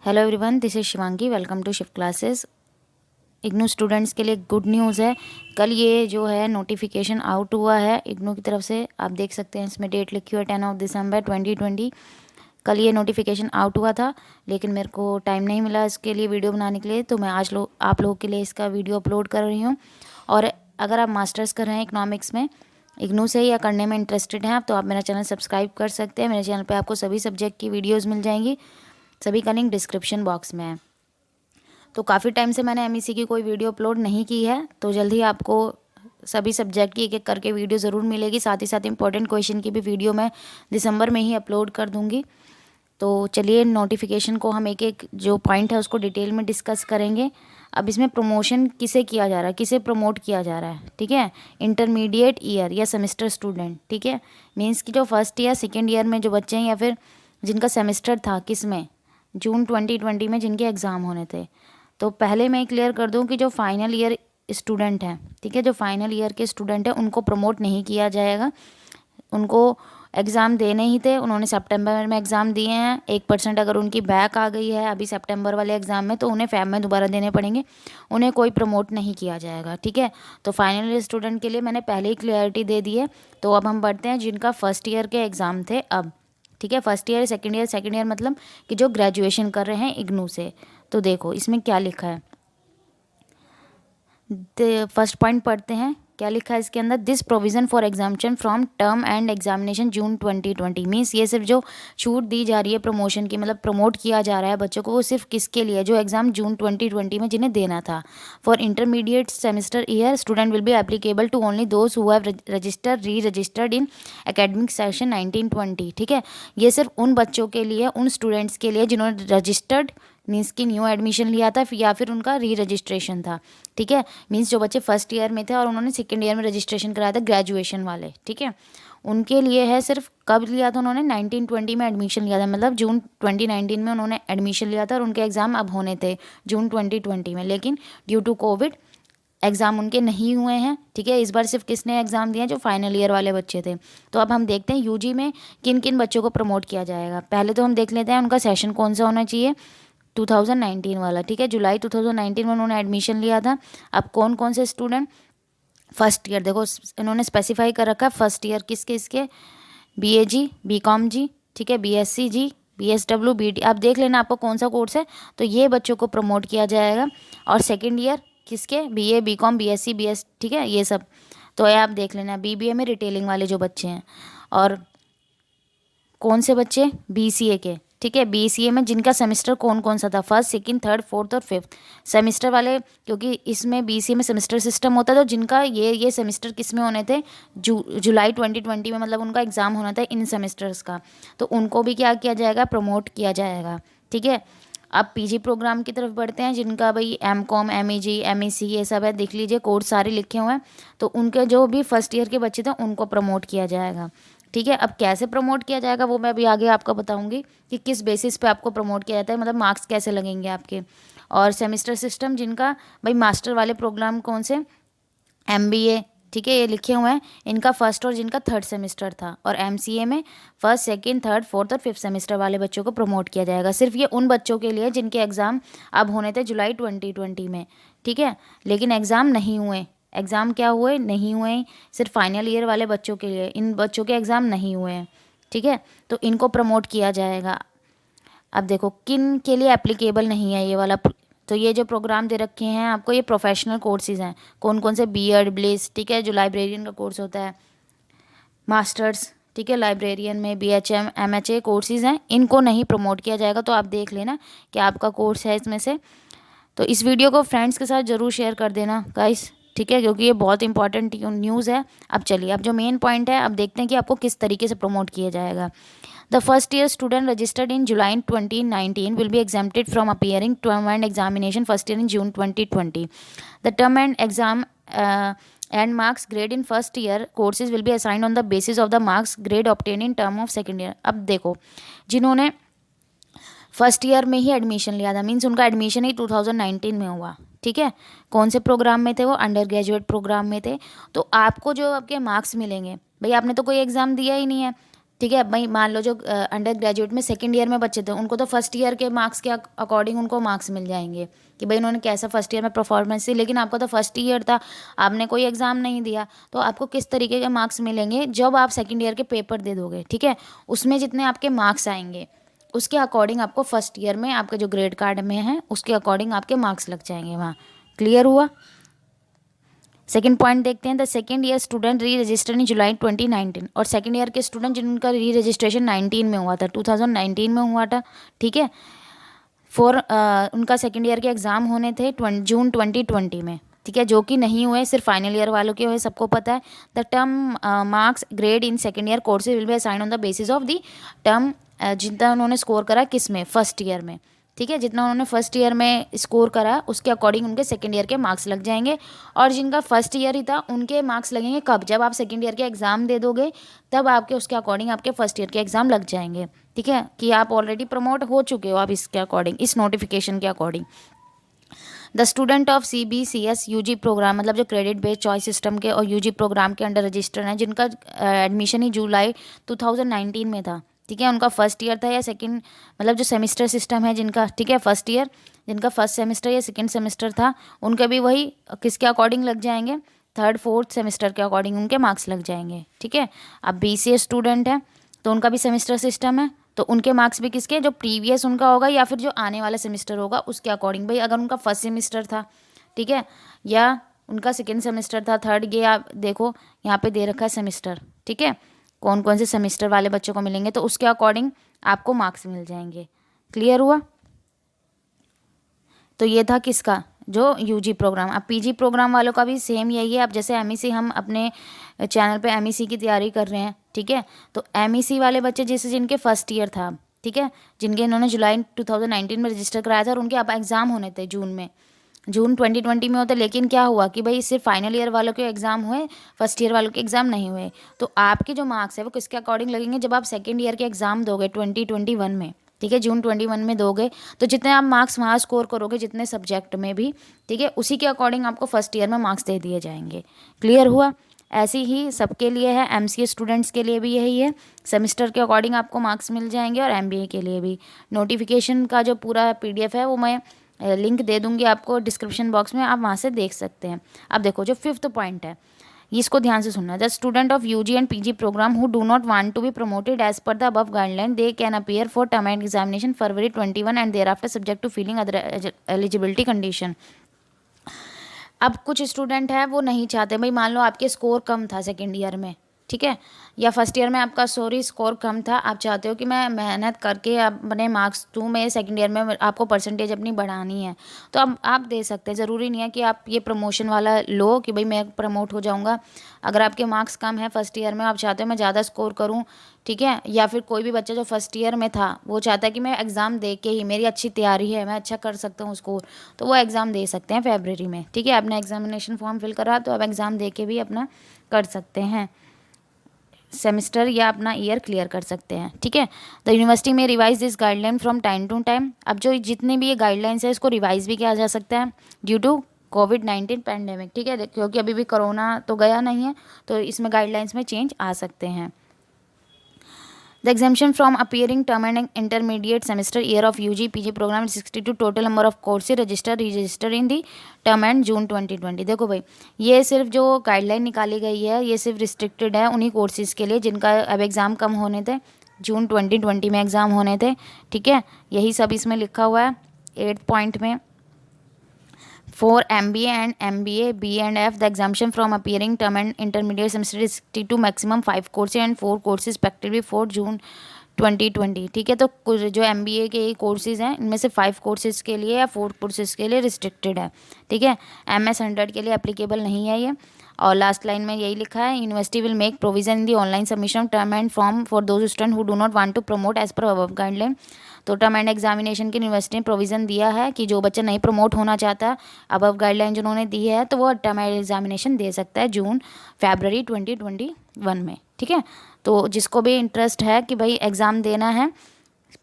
Hello everyone, this is Shivangi. Welcome to shift classes. IGNOU students के लिए good news है। कल ये जो है नोटिफिकेशन आउट हुआ है इग्नू की तरफ से। आप देख सकते हैं इसमें डेट लिखी हुई है 10 दिसंबर 2020। कल ये नोटिफिकेशन आउट हुआ था, लेकिन मेरे को टाइम नहीं मिला इसके लिए वीडियो बनाने के लिए, तो मैं आज आप लोगों के लिए इसका वीडियो अपलोड कर रही हूँ। और अगर आप मास्टर्स कर रहे हैं इकोनॉमिक्स में इग्नू से या करने में इंटरेस्टेड हैं आप, तो आप मेरा चैनल सब्सक्राइब कर सकते हैं। मेरे चैनल पे आपको सभी सब्जेक्ट की वीडियोज़ मिल जाएंगी, सभी का लिंक डिस्क्रिप्शन बॉक्स में है। तो काफ़ी टाइम से मैंने एमईसी की कोई वीडियो अपलोड नहीं की है, तो जल्दी आपको सभी सब्जेक्ट की एक एक करके वीडियो ज़रूर मिलेगी। साथ ही साथ इंपॉर्टेंट क्वेश्चन की भी वीडियो मैं दिसंबर में ही अपलोड कर दूँगी। तो चलिए नोटिफिकेशन को हम एक एक जो पॉइंट है उसको डिटेल में डिस्कस करेंगे। अब इसमें प्रमोशन किसे किया जा रहा है, किसे प्रमोट किया जा रहा है, ठीक है। इंटरमीडिएट ईयर या सेमेस्टर स्टूडेंट, ठीक है। मीन्स कि जो फर्स्ट ईयर सेकेंड ईयर में जो बच्चे हैं या फिर जिनका सेमेस्टर था किस में, जून 2020 में जिनके एग्ज़ाम होने थे। तो पहले मैं क्लियर कर दूं कि जो फाइनल ईयर स्टूडेंट हैं, ठीक है, जो फाइनल ईयर के स्टूडेंट हैं उनको प्रमोट नहीं किया जाएगा। उनको एग्ज़ाम देने ही थे, उन्होंने सितंबर में एग्ज़ाम दिए हैं। 1% अगर उनकी बैक आ गई है अभी सितंबर वाले एग्ज़ाम में, तो उन्हें फैब में दोबारा देने पड़ेंगे, उन्हें कोई प्रमोट नहीं किया जाएगा, ठीक है। तो फाइनल ईयर स्टूडेंट के लिए मैंने पहले ही क्लियरिटी दे दी है। तो अब हम बढ़ते हैं जिनका फर्स्ट ईयर के एग्ज़ाम थे अब, ठीक है। फर्स्ट ईयर सेकेंड ईयर मतलब कि जो ग्रेजुएशन कर रहे हैं इग्नू से। तो देखो इसमें क्या लिखा है, फर्स्ट पॉइंट पढ़ते हैं क्या लिखा है इसके अंदर। This provision for examination from term end examination June 2020। Means ये सिर्फ जो छूट दी जा रही है प्रमोशन की, मतलब प्रमोट किया जा रहा है बच्चों को, वो सिर्फ किसके लिए, जो एग्जाम जून 2020 में जिन्हें देना था। For intermediate semester year student will be applicable to only those who have registered re registered in academic session 1920, ठीक है। ये सिर्फ उन बच्चों के लिए, उन स्टूडेंट्स के लिए जिन्होंने रजिस्टर्ड मीन्स कि न्यू एडमिशन लिया था या फिर उनका री रजिस्ट्रेशन था, ठीक है। मीन्स जो बच्चे फर्स्ट ईयर में थे और उन्होंने सेकेंड ईयर में रजिस्ट्रेशन कराया था, ग्रेजुएशन वाले, ठीक है, उनके लिए है। सिर्फ कब लिया था उन्होंने, 1920 में एडमिशन लिया था, मतलब जून 2019 में उन्होंने एडमिशन लिया था और उनके एग्ज़ाम अब होने थे जून 2020 में, लेकिन ड्यू टू कोविड एग्ज़ाम उनके नहीं हुए हैं, ठीक है। इस बार सिर्फ किसने एग्ज़ाम दिया, जो फाइनल ईयर वाले बच्चे थे। तो अब हम देखते हैं यूजी में किन किन बच्चों को प्रमोट किया जाएगा। पहले तो हम देख लेते हैं उनका सेशन कौन सा होना चाहिए, 2019 वाला, ठीक है। जुलाई 2019 में उन्होंने एडमिशन लिया था। अब कौन कौन से स्टूडेंट फर्स्ट ईयर, देखो इन्होंने स्पेसिफाई कर रखा है फर्स्ट ईयर किसके इसके, बीए जी, बीकॉम जी, ठीक है, बीएससी जी, बीएसडब्ल्यू, बीटी, आप देख लेना आपको कौन सा कोर्स है, तो ये बच्चों को प्रमोट किया जाएगा। और सेकेंड ईयर किसके, बीए, बीकॉम, बीएससी, बीएस, ठीक है, ये सब। तो ये आप देख लेना, बीबीए में रिटेलिंग वाले जो बच्चे हैं, और कौन से बच्चे, बीसीए के, ठीक है। बीसीए में जिनका सेमेस्टर कौन कौन सा था, फर्स्ट, सेकंड, थर्ड, फोर्थ और फिफ्थ सेमेस्टर वाले, क्योंकि इसमें बीसीए में सेमेस्टर सिस्टम होता है। तो जिनका ये सेमेस्टर किस में होने थे, जुलाई 2020 में, मतलब उनका एग्ज़ाम होना था इन सेमेस्टर्स का, तो उनको भी क्या किया जाएगा, प्रमोट किया जाएगा, ठीक है। अब पीजी प्रोग्राम की तरफ बढ़ते हैं, जिनका भाई एम कॉम, एम ई जी, एम ई सी, ये सब है, देख लीजिए कोर्स सारे लिखे हुए हैं। तो उनके जो भी फर्स्ट ईयर के बच्चे थे उनको प्रमोट किया जाएगा, ठीक है। अब कैसे प्रमोट किया जाएगा वो मैं अभी आगे आपको बताऊंगी कि किस बेसिस पे आपको प्रमोट किया जाता है, मतलब मार्क्स कैसे लगेंगे आपके। और सेमेस्टर सिस्टम जिनका भाई मास्टर वाले प्रोग्राम कौन से, एमबीए, ठीक है, ये लिखे हुए हैं, इनका फर्स्ट और जिनका थर्ड सेमेस्टर था। और एमसीए में फर्स्ट, सेकंड, थर्ड, फोर्थ और फिफ्थ सेमेस्टर वाले बच्चों को प्रमोट किया जाएगा। सिर्फ ये उन बच्चों के लिए जिनके एग्ज़ाम अब होने थे जुलाई 2020 में, ठीक है, लेकिन एग्ज़ाम नहीं हुए। एग्ज़ाम क्या हुए, नहीं हुए, सिर्फ फाइनल ईयर वाले बच्चों के लिए, इन बच्चों के एग्ज़ाम नहीं हुए हैं, ठीक है। तो इनको प्रमोट किया जाएगा। अब देखो किन के लिए एप्लीकेबल नहीं है ये वाला, तो ये जो प्रोग्राम दे रखे हैं आपको, ये प्रोफेशनल कोर्सेज हैं। कौन कौन से, बीएड, ब्लिस, ठीक है, जो लाइब्रेरियन का कोर्स होता है, मास्टर्स, ठीक है, लाइब्रेरियन में बीएचएम, एमएचए कोर्सेज हैं, इनको नहीं प्रमोट किया जाएगा। तो आप देख लेना कि आपका कोर्स है इसमें से। तो इस वीडियो को फ्रेंड्स के साथ ज़रूर शेयर कर देना गाइस, ठीक है, क्योंकि ये बहुत इंपॉर्टेंट न्यूज़ है। अब चलिए, अब जो मेन पॉइंट है, अब देखते हैं कि आपको किस तरीके से प्रमोट किया जाएगा। The first year student registered in July 2019 will be exempted from appearing term and examination first year in June 2020. The term and exam and marks grade in first year courses will be assigned on the basis of the marks grade obtained in term of second year. अब देखो जिन्होंने first year में ही admission लिया था, means उनका admission ही 2019 में हुआ, ठीक है। कौन से प्रोग्राम में थे वो, अंडर ग्रेजुएट प्रोग्राम में थे। तो आपको जो आपके मार्क्स मिलेंगे, भाई आपने तो कोई एग्ज़ाम दिया ही नहीं है, ठीक है भाई, मान लो जो अंडर ग्रेजुएट में सेकंड ईयर में बच्चे थे, उनको तो फर्स्ट ईयर के मार्क्स के अकॉर्डिंग उनको मार्क्स मिल जाएंगे कि भाई उन्होंने कैसा फर्स्ट ईयर में परफॉर्मेंस दी। लेकिन आपका तो फर्स्ट ईयर था, आपने कोई एग्ज़ाम नहीं दिया, तो आपको किस तरीके के मार्क्स मिलेंगे जब आप सेकंड ईयर के पेपर दे दोगे। ठीक है, उसमें जितने आपके मार्क्स आएंगे उसके अकॉर्डिंग आपको फर्स्ट ईयर में आपके जो ग्रेड कार्ड में है उसके अकॉर्डिंग आपके मार्क्स लग जाएंगे वहाँ। क्लियर हुआ। सेकेंड पॉइंट देखते हैं, द सेकेंड ईयर स्टूडेंट री रजिस्टर इन जुलाई 2019। और सेकेंड ईयर के स्टूडेंट जिनका री रजिस्ट्रेशन 19 में हुआ था, 2019 में हुआ था। ठीक है, उनका सेकेंड ईयर के एग्ज़ाम होने थे जून 2020 में। ठीक है, जो कि नहीं हुए, सिर्फ फाइनल ईयर वालों के हुए, सबको पता है। The term marks grade in second year courses will be assign on the basis of the term, जितना उन्होंने स्कोर करा किस में, फर्स्ट ईयर में। ठीक है, जितना उन्होंने फर्स्ट ईयर में स्कोर करा उसके अकॉर्डिंग उनके सेकेंड ईयर के मार्क्स लग जाएंगे। और जिनका फर्स्ट ईयर ही था उनके मार्क्स लगेंगे कब, जब आप सेकेंड ईयर के एग्ज़ाम दे दोगे तब आपके उसके अकॉर्डिंग आपके फर्स्ट ईयर के एग्ज़ाम लग जाएंगे। ठीक है, कि आप ऑलरेडी प्रमोट हो चुके हो आप इसके अकॉर्डिंग, इस नोटिफिकेशन के according. The student of CBCS UG programme, मतलब जो क्रेडिट बेस्ड चॉइस सिस्टम के और UG प्रोग्राम के अंडर रजिस्टर्ड हैं, जिनका एडमिशन ही जुलाई 2019 में था। ठीक है, उनका फर्स्ट ईयर था या सेकंड, मतलब जो सेमिस्टर सिस्टम है जिनका, ठीक है, फर्स्ट ईयर जिनका फर्स्ट सेमेस्टर या सेकंड सेमेस्टर था, उनके भी वही किसके अकॉर्डिंग लग जाएंगे, थर्ड फोर्थ सेमेस्टर के अकॉर्डिंग उनके मार्क्स लग जाएंगे। ठीक है, अब BCA स्टूडेंट है तो उनका भी सेमेस्टर सिस्टम है, तो उनके मार्क्स भी किसके, जो प्रीवियस उनका होगा या फिर जो आने वाला सेमेस्टर होगा उसके अकॉर्डिंग। भाई अगर उनका फर्स्ट सेमेस्टर था, ठीक है, या उनका सेकेंड सेमेस्टर था, थर्ड, ये आप देखो यहाँ पे दे रखा है सेमेस्टर। ठीक है, कौन कौन से सेमेस्टर वाले बच्चों को मिलेंगे, तो उसके अकॉर्डिंग आपको मार्क्स मिल जाएंगे। क्लियर हुआ। तो ये था किसका, जो UG प्रोग्राम। अब PG प्रोग्राम वालों का भी सेम यही है। अब जैसे MEC, हम अपने चैनल पे MEC की तैयारी कर रहे हैं। ठीक है, तो MEC वाले बच्चे जैसे जिनके फर्स्ट ईयर था, ठीक है, जिनके इन्होंने जुलाई 2019 में रजिस्टर कराया था और उनके अब एग्ज़ाम होने थे जून 2020 में होते। लेकिन क्या हुआ कि भाई सिर्फ फाइनल ईयर वालों के एग्ज़ाम हुए, फर्स्ट ईयर वालों के एग्ज़ाम नहीं हुए। तो आपके जो मार्क्स है वो किसके अकॉर्डिंग लगेंगे, जब आप सेकेंड ईयर के एग्ज़ाम दोगे 2021 में। ठीक है, जून 21 में दोगे तो जितने आप मार्क्स वहाँ स्कोर करोगे जितने सब्जेक्ट में भी, ठीक है, उसी के अकॉर्डिंग आपको फर्स्ट ईयर में मार्क्स दे दिए जाएंगे। क्लियर हुआ। ऐसे ही सबके लिए है, MCA स्टूडेंट्स के लिए भी यही है, सेमेस्टर के अकॉर्डिंग आपको मार्क्स मिल जाएंगे। और MBA के लिए भी नोटिफिकेशन का जो पूरा PDF है वो मैं लिंक दे दूंगी आपको डिस्क्रिप्शन बॉक्स में, आप वहाँ से देख सकते हैं। अब देखो जो फिफ्थ पॉइंट है, इसको ध्यान से सुनना। The student of UG and PG programme who do not want to be promoted as per the above guideline, they can appear for term end examination February 21 and thereafter subject to filling other eligibility condition. अब कुछ student है वो नहीं चाहते, भाई मान लो आपके score कम था सेकेंड ईयर में, ठीक है, या फर्स्ट ईयर में आपका स्कोर कम था, आप चाहते हो कि मैं मेहनत करके अपने मार्क्स दूँ, मैं सेकेंड ईयर में आपको परसेंटेज अपनी बढ़ानी है, तो अब आप दे सकते हैं। ज़रूरी नहीं है कि आप ये प्रमोशन वाला लो कि भाई मैं प्रमोट हो जाऊँगा। अगर आपके मार्क्स कम है फर्स्ट ईयर में, आप चाहते हो मैं ज़्यादा स्कोर करूँ, ठीक है, या फिर कोई भी बच्चा जो फर्स्ट ईयर में था वो चाहता है कि मैं एग्ज़ाम दे के ही, मेरी अच्छी तैयारी है, मैं अच्छा कर सकता हूँ स्कोर, तो वो एग्ज़ाम दे सकते हैं फरवरी में। ठीक है, आपने एग्जामिनेशन फॉर्म फिल करा तो अब एग्ज़ाम दे के भी अपना कर सकते हैं, सेमेस्टर या अपना ईयर क्लियर कर सकते हैं। ठीक है, द यूनिवर्सिटी में revise this guideline from time to time. अब जो जितने भी ये गाइडलाइंस है इसको रिवाइज भी किया जा सकता है ड्यू टू COVID-19 पैंडेमिक। ठीक है, क्योंकि अभी भी कोरोना तो गया नहीं है, तो इसमें गाइडलाइंस में चेंज आ सकते हैं। The exemption from appearing term and intermediate semester year of UG PG program is 62 total number of courses register in the term and June 2020। देखो भाई, ये सिर्फ जो गाइडलाइन निकाली गई है ये सिर्फ रिस्ट्रिक्टेड है उन्हीं कोर्सेज़ के लिए जिनका अब एग्ज़ाम कम होने थे, जून 2020 में एग्ज़ाम होने थे। ठीक है, यही सब इसमें लिखा हुआ है 8 पॉइंट में। For MBA and MBA B and F, the exemption from appearing term and intermediate semester is 62 maximum 5 courses and 4 courses respectively for June 2020। ठीक है, तो जो MBA के कोर्सेज़ हैं इनमें से 5 कोर्सेज़ के लिए या 4 कोर्सेज़ के लिए रिस्ट्रिक्टेड है। ठीक है, MS 100 के लिए एप्लीकेबल नहीं है ये। और लास्ट लाइन में यही लिखा है, university will make provision in the online submission term end form for those student who do not want to promote as per above guideline. तो टर्म एंड एग्जामिनेशन की यूनिवर्सिटी ने प्रोविज़न दिया है कि जो बच्चा नहीं प्रमोट होना चाहता, अबव गाइडलाइन जिन्होंने दी है, तो वो टर्म एंड एग्जामिनेशन दे सकता है February 2021 में। ठीक है, तो जिसको भी इंटरेस्ट है कि भाई एग्ज़ाम देना है,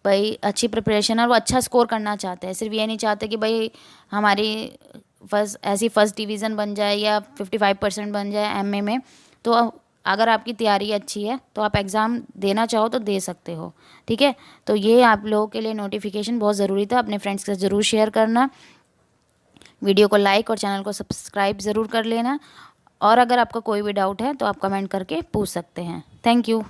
भाई अच्छी प्रिपरेशन और वो अच्छा स्कोर करना चाहते हैं, सिर्फ ये नहीं चाहते कि भाई हमारी फर्स्ट डिवीज़न बन जाए या 55% बन जाए MA में, तो अगर आपकी तैयारी अच्छी है तो आप एग्ज़ाम देना चाहो तो दे सकते हो। ठीक है, तो ये आप लोगों के लिए नोटिफिकेशन बहुत ज़रूरी था। अपने फ्रेंड्स के साथ ज़रूर शेयर करना, वीडियो को लाइक और चैनल को सब्सक्राइब ज़रूर कर लेना। और अगर आपका कोई भी डाउट है तो आप कमेंट करके पूछ सकते हैं। Thank you.